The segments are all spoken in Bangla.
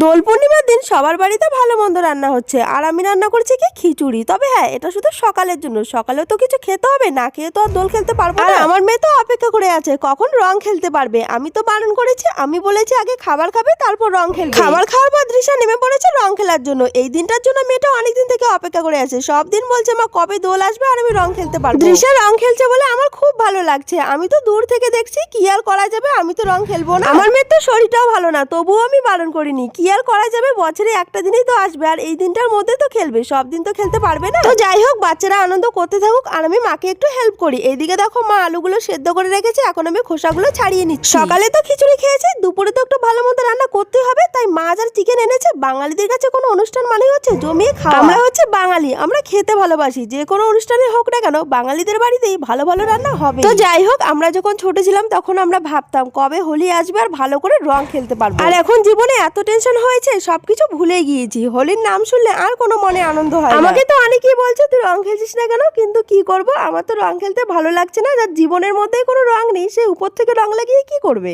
দোল পূর্ণিমার দিন সবার বাড়িতে ভালো মন্দ রান্না হচ্ছে, আর আমি রান্না করছি কি খিচুড়ি। তবে হ্যাঁ, এটা শুধু সকালের জন্য, সকালেও তো কিছু খেতে হবে, না খেয়ে তো আর দোল খেলতে পারবো না। আমার মেয়ে তো অপেক্ষা করে আছে কখন রং খেলতে পারবে। আমি তো বারণ করেছি, আমি বলেছি আগে খাবার খাবে তারপর রং খেলবে। খাবার খাওয়ার পর দৃশ্যা নেমে পড়েছে রং খেলার জন্য। এই দিনটার জন্য মেয়েটা অনেকদিন থেকে অপেক্ষা করে আছে, সব দিন বলছে মা কবে দোল আসবে আর আমি রং খেলতে পারবো। দৃশ্যা রং খেলছে বলে আমার খুব ভালো লাগছে। আমি তো দূর থেকে দেখছি, কি আর করা যাবে, আমি তো রং খেলবো না। আমার মেয়ের তো শরীরটাও ভালো না, তবুও আমি বারণ করিনি। কি আর করা যাবে, বছরে একটা দিনই তো আসবে, আর এই দিনটার মধ্যে তো খেলবে, সব দিন তো খেলতে পারবে না। তো যাই হোক, বাচ্চারা আনন্দ করতে থাকুক আর আমি মাকে একটু হেল্প করি। এইদিকে দেখো মা আলুগুলো সেদ্ধ করে রেখেছে, এখন আমি খোসাগুলো ছাড়িয়ে নিচ্ছি। সকালে তো খিচুড়ি খেয়েছে, দুপুরে তো একটু ভালো মতো রান্না করতে হবে, তাই মাছ আর চিকেন এনেছে। বাঙালিদের কাছে কোনো অনুষ্ঠান মানেই হচ্ছে জমিয়ে খাওয়া। আমরা হচ্ছে বাঙালি, আমরা খেতে ভালোবাসি। যে কোনো অনুষ্ঠানে হোক না কেন, বাঙালিদের বাড়িতেই ভালো ভালো রান্না হবে। তো যাই হোক, আমরা যখন ছোট ছিলাম তখন আমরা ভাবতাম কবে হোলি আসবে আর ভালো করে রং খেলতে পারবো। আর এখন জীবনে এত টেনশন হয়েছে, সবকিছু ভুলে গিয়েছি। হোলির নাম শুনলে আর কোনো মনে আনন্দ হয় না। আমাকে তো অনেকেই বলছে তুই রং খেলছিস না কেন, কিন্তু কি করব, আমার তো রং খেলতে ভালো লাগছে না। যার জীবনের মধ্যেই কোনো রং নেই, সে উপর থেকে রং লাগিয়ে কি করবে।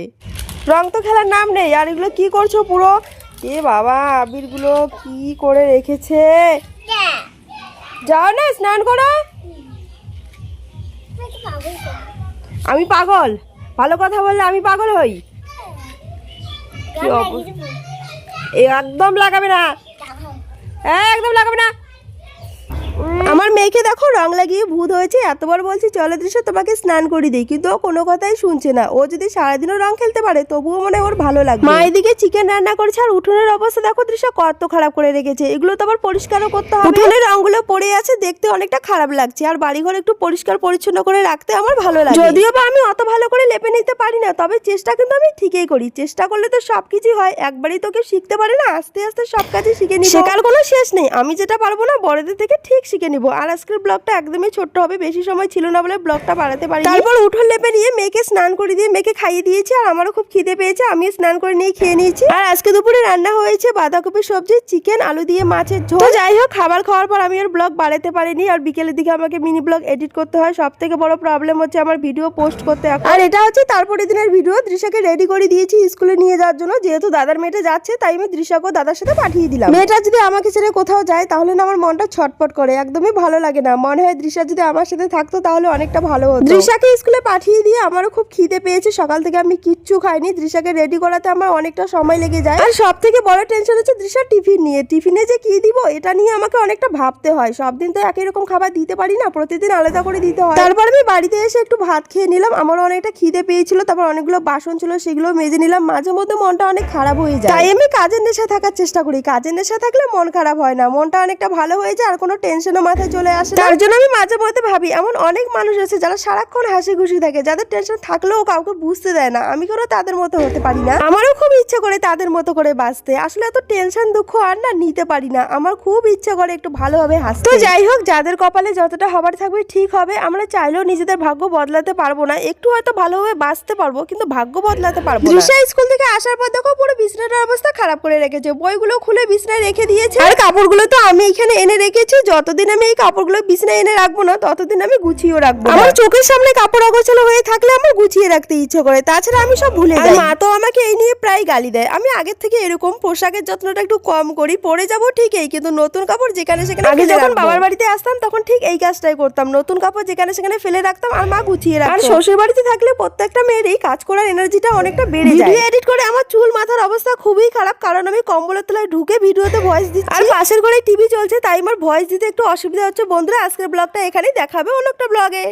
রং তো খেলার নাম নেই। আর এগুলো কি করছো পুরো, এ বাবা আবিরগুলো কি করে রেখেছে। যাও না স্নান করো। আমি পাগল? ভালো কথা বললে আমি পাগল হই? একদম লাগাবে না, একদম লাগাবে না। আমার মেয়েকে দেখো রং লাগিয়ে ভূত হয়েছে। এতবার বলছি চলো দৃশ্য তোমাকে স্নান করে দিই, কিন্তু ও কোনো কথাই শুনছে না। ও যদি সারাদিনও রং খেলতে পারে তবুও মনে ওর ভালো লাগবে। মা এদিকে চিকেন রান্না করেছে, আর উঠোনের অবস্থা দেখো দৃশ্য কত খারাপ করে রেখেছে। এগুলো তো আবার পরিষ্কারও করতে হবে। উঠোনের রংগুলো পড়ে আছে, দেখতে অনেকটা খারাপ লাগছে। আর বাড়িঘর একটু পরিষ্কার পরিচ্ছন্ন করে রাখতে আমার ভালো লাগে। যদিও বা আমি অত ভালো করে লেপে নিতে পারি না, তবে চেষ্টা কিন্তু আমি ঠিকই করি। চেষ্টা করলে তো সবকিছু হয়। একবারই তো কেউ শিখতে পারে না, আস্তে আস্তে সব কাজই শিখে নিব। শেখার কোনো শেষ নেই। আমি যেটা পারবো না বড়দের থেকে ঠিক শিখে নিব। আর আজকের ব্লগটা একদমই ছোট্ট হবে, বেশি সময় ছিল না বলে ব্লগটা বাড়াতে পারি। তারপর উঠোন লেপে নিয়ে মেয়েকে স্নান করে দিয়ে মেয়েকে খাইয়ে দিয়েছি। আর আমারও খুব খিদে পেয়েছে, আমি স্নান করে নিয়ে খেয়ে নিয়েছি। আর আজকে দুপুরে রান্না হয়েছে বাঁধাকপি সবজি, চিকেন, আলু দিয়ে মাছের ঝোল। তো যাই হোক, খাবার খাওয়ার পর আমি আর ব্লগ বাড়াতে পারিনি। আর বিকেলের দিকে আমাকে মিনি ব্লগ এডিট করতে হয়। সব থেকে বড় প্রবলেম হচ্ছে আমার ভিডিও পোস্ট করতে। আর এটা হচ্ছে তারপরের দিনের ভিডিও। দৃশ্যাকে রেডি করে দিয়েছি স্কুলে নিয়ে যাওয়ার জন্য, যেহেতু দাদার মেয়েটা যাচ্ছে তাই আমি দৃশ্যাকেও দাদার সাথে পাঠিয়ে দিলাম। মেয়েটা যদি আমাকে ছেড়ে কোথাও যায় তাহলে না আমার মনটা ছটফট করে, একদমই ভালো লাগে না। মনে হয় দৃশ্যা যদি আমার সাথে থাকতো তাহলে অনেকটা ভালো হতো। দৃশ্যাকে স্কুলে পাঠিয়ে দিয়ে আমারও খুব খিদে পেয়েছে। সকাল থেকে আমি কিচ্ছু খাইনি। দৃশ্যাকে রেডি করাতে আমার অনেকটা সময় লেগে যায়। আর সব থেকে বড় টেনশন হচ্ছে দৃশ্যার টিফিন নিয়ে। টিফিনে যে কি দিব এটা নিয়ে আমাকে অনেকটা ভাবতে হয়। সব দিন তো একই রকম খাবার দিতে পারি না, প্রতিদিন আলাদা করে দিতে হয়। তারপর আমি বাড়িতে এসে একটু ভাত খেয়ে নিলাম। আমারও অনেকটা খিদে পেয়েছিল। তারপর অনেকগুলো বাসন ছিল, সেগুলো মেজে নিলাম। মাঝে মধ্যে মনটা অনেক খারাপ হয়ে যায়, তাই আমি কাজের নেশা থাকার চেষ্টা করি। কাজের নেশা থাকলে মন খারাপ হয় না, মনটা অনেকটা ভালো হয়ে যায়, আর কোনো টেনশনও মাথায় চলে আসে। তার জন্য আমি মাঝে মধ্যে ভাবি এমন অনেক মানুষ আছে যারা সারাক্ষণ হাসি খুশি থাকে, যাদের টেনশন থাকলেও কাউকে বুঝতে দেয় না। আমি কোনো তাদের মতো হতে পারি না। আমারও খুব ইচ্ছা করে তাদের মতো করে বাঁচতে। আসলে এত টেনশন দুঃখ আর না নিতে পারি না। আমার খুব ইচ্ছা করে একটু ভালোভাবে হাসতে। তো যাই হোক, যাদের কপালে যতটা হবার থাকবে ঠিক হবে। আমরা চাইলেও নিজেদের ভাগ্য বদলাতে পারবো না। একটু হয়তো ভালোভাবে বাঁচতে পারবো, কিন্তু ভাগ্য বদলাতে পারবো না। দৃশ্যা স্কুল থেকে আসার পর দেখো পুরো বিছানাটার অবস্থা খারাপ করে রেখেছে। বইগুলো খুলে বিছানায় রেখে দিয়েছে, আর কাপড়গুলো তো আমি এখানে এনে রেখেছি। যতদিন আমি এই কাপড়গুলো বিছানায় এনে রাখবো না ততদিন আমি গুছিয়েও রাখবো। আমার চোখের সামনে কাপড় অগোছালো হয়ে থাকলে আমার গুছিয়ে রাখতে ইচ্ছে করে, তাছাড়া আমি সব ভুলে যাই। মা তো আমাকে এই নিয়ে প্রায় গালি দেয়। আমি আগের থেকে এরকম পোশাকের যত্নটা একটু কম করি। পরে যাবো ঠিকই, কিন্তু নতুন কাপড় যেখানে সেখানে। আগে যখন বাবার বাড়িতে আসতাম তখন ঠিক এই কাজটাই করতাম, নতুন কাপড় যেখানে সেখানে ফেলে রাখতাম আর মা গুছিয়ে রাখতো। আর শ্বশুর বাড়িতে থাকলে প্রত্যেকটা মেয়ের এই কাজ করার এনার্জিটা অনেকটা বেড়ে যায়। ভিডিও এডিট করে আমার চুল মাথার অবস্থা খুবই খারাপ, কারণ আমি কম্বলের তলায় ঢুকে ভিডিওতে ভয়েস দিচ্ছি। আর পাশের ঘরে টিভি চলছে, তাই আমার ভয়েস দিতে একটু অসুবিধা হচ্ছে। বন্ধুরা, আজকের ব্লগটা এখানেই, দেখাবে অন্য একটা ব্লগে।